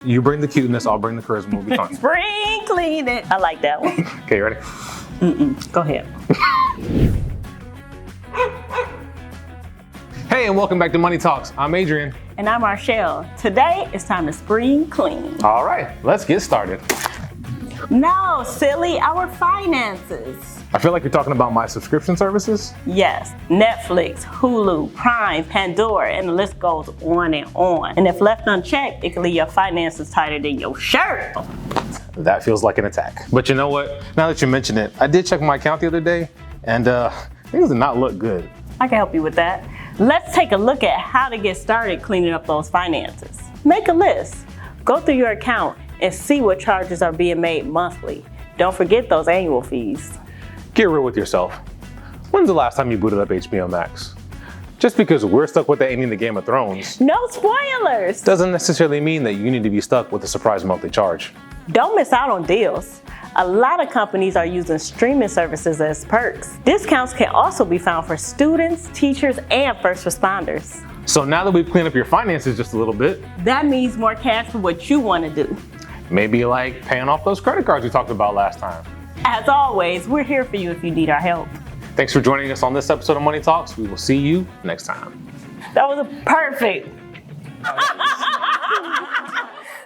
You bring the cuteness, I'll bring the charisma. We'll be fine. Spring cleaning. I like that one. Okay, ready? Go ahead. Hey, and welcome back to Money Talks. I'm Adrian. And I'm Marshall. Today, it's time to spring clean. All right, let's get started. No, silly, our finances. I feel like you're talking about my subscription services. Yes, Netflix, Hulu, Prime, Pandora, and the list goes on and on. And if left unchecked, it can leave your finances tighter than your shirt. That feels like an attack. But you know what? Now that you mention it, I did check my account the other day, and things did not look good. I can help you with that. Let's take a look at how to get started cleaning up those finances. Make a list. Go through your account and see what charges are being made monthly. Don't forget those annual fees. Get real with yourself. When's the last time you booted up HBO Max? Just because we're stuck with the ending of Game of Thrones No spoilers! doesn't necessarily mean that you need to be stuck with a surprise monthly charge. Don't miss out on deals. A lot of companies are using streaming services as perks. Discounts can also be found for students, teachers, and first responders. So now that we've cleaned up your finances just a little bit, That means more cash for what you want to do. maybe like paying off those credit cards we talked about last time. As always, we're here for you if you need our help. Thanks for joining us on this episode of Money Talks. We will see you next time. That was perfect.